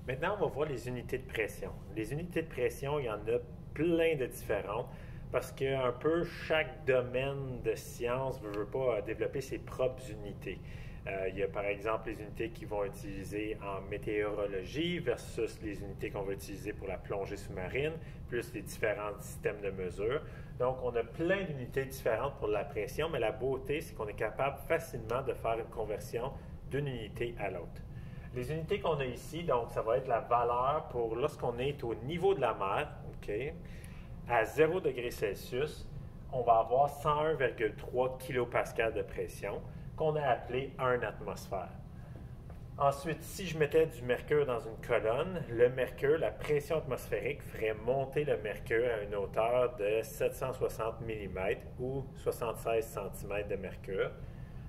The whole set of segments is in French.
Maintenant, on va voir les unités de pression. Les unités de pression, il y en a plein de différentes parce que un peu chaque domaine de science ne veut pas développer ses propres unités. Il y a par exemple les unités qui vont utiliser en météorologie versus les unités qu'on va utiliser pour la plongée sous-marine, plus les différents systèmes de mesure. Donc, on a plein d'unités différentes pour la pression, mais la beauté, c'est qu'on est capable facilement de faire une conversion d'une unité à l'autre. Les unités qu'on a ici, donc ça va être la valeur pour lorsqu'on est au niveau de la mer, OK, à 0 degré Celsius, on va avoir 101,3 kPa de pression qu'on a appelé 1 atmosphère. Ensuite, si je mettais du mercure dans une colonne, le mercure, la pression atmosphérique ferait monter le mercure à une hauteur de 760 mm ou 76 cm de mercure.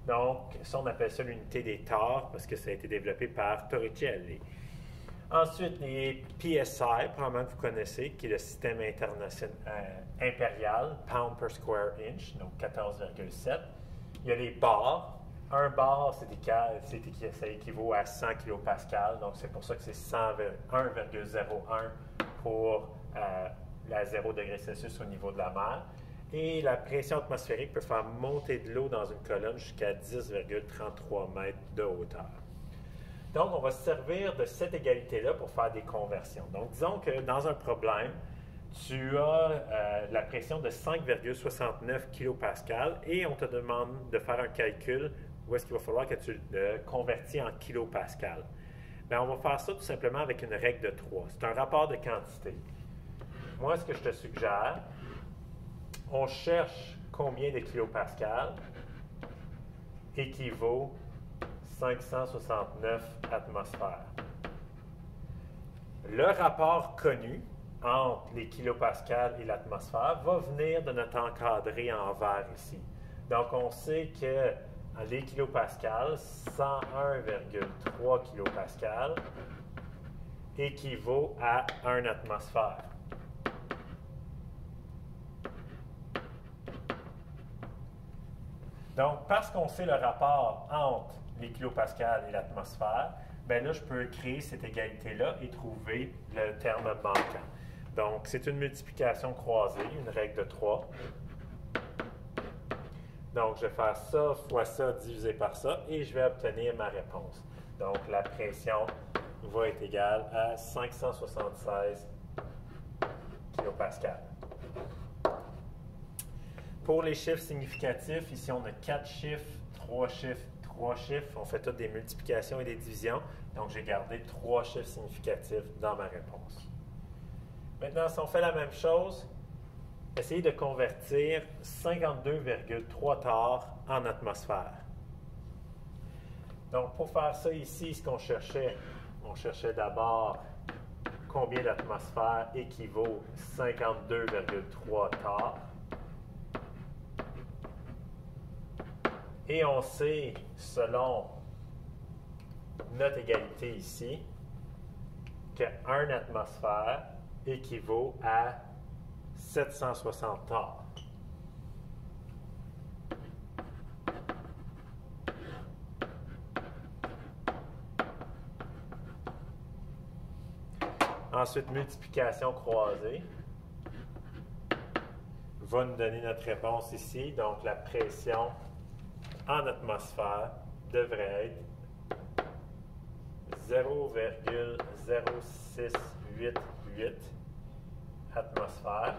Donc, ça, on appelle ça l'unité des torts parce que ça a été développé par Torricelli. Ensuite, les PSI, probablement que vous connaissez, qui est le système impérial, pound per square inch, donc 14,7. Il y a les bars. Un bar, ça équivaut à 100 kPa, donc c'est pour ça que c'est 101,01 pour la 0 degré Celsius au niveau de la mer. Et la pression atmosphérique peut faire monter de l'eau dans une colonne jusqu'à 10,33 mètres de hauteur. Donc, on va se servir de cette égalité-là pour faire des conversions. Donc, disons que dans un problème, tu as la pression de 5,69 kPa et on te demande de faire un calcul où est-ce qu'il va falloir que tu le convertis en kilopascal. Bien, on va faire ça tout simplement avec une règle de 3. C'est un rapport de quantité. Moi, ce que je te suggère, on cherche combien de kilopascal équivaut 569 atmosphères. Le rapport connu entre les kilopascals et l'atmosphère va venir de notre encadré en vert ici. Donc, on sait que les kilopascals, 101,3 kilopascals équivaut à 1 atmosphère. Donc, parce qu'on sait le rapport entre les kilopascals et l'atmosphère, bien là, je peux créer cette égalité-là et trouver le terme manquant. Donc, c'est une multiplication croisée, une règle de 3. Donc, je vais faire ça fois ça divisé par ça et je vais obtenir ma réponse. Donc, la pression va être égale à 576 kPa. Pour les chiffres significatifs, ici, on a 4 chiffres, 3 chiffres, 3 chiffres. On fait toutes des multiplications et des divisions. Donc, j'ai gardé 3 chiffres significatifs dans ma réponse. Maintenant, si on fait la même chose, essayez de convertir 52,3 torts en atmosphère. Donc, pour faire ça ici, ce qu'on cherchait, on cherchait d'abord combien d'atmosphère équivaut 52,3 torts. Et on sait, selon notre égalité ici, que 1 atmosphère équivaut à 760 torts. Ensuite, multiplication croisée va nous donner notre réponse ici. Donc, la pression en atmosphère devrait être 0,0688 atmosphères.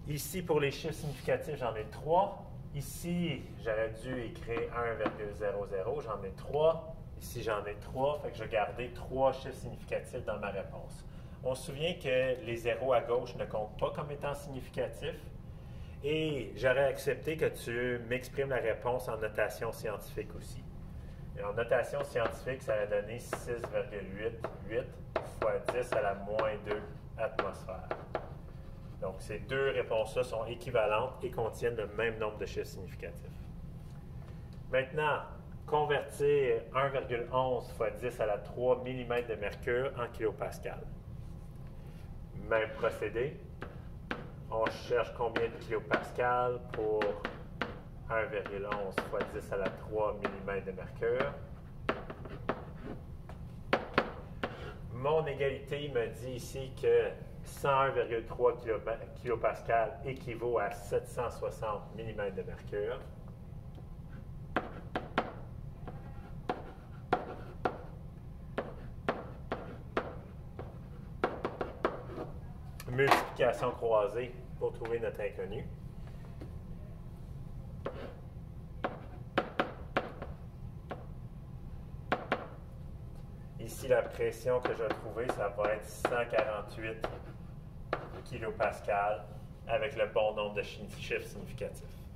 Ici, pour les chiffres significatifs, j'en ai 3. Ici, j'aurais dû écrire 1,00, j'en ai 3. Ici, j'en ai 3, fait que je vais garder 3 chiffres significatifs dans ma réponse. On se souvient que les zéros à gauche ne comptent pas comme étant significatifs. Et j'aurais accepté que tu m'exprimes la réponse en notation scientifique aussi. Et en notation scientifique, ça va donner 6,88 fois 10 à la moins 2 atmosphères. Donc, ces deux réponses-là sont équivalentes et contiennent le même nombre de chiffres significatifs. Maintenant, convertir 1,11 fois 10 à la 3 mm de mercure en kilopascal. Même procédé. On cherche combien de kilopascal pour 1,11 fois 10 à la 3 mm de mercure. mon égalité me dit ici que 101,3 kPa équivaut à 760 mm de mercure. Multiplication croisée pour trouver notre inconnu. Ici, la pression que je vais trouver, ça va être 148 kPa avec le bon nombre de chiffres significatifs.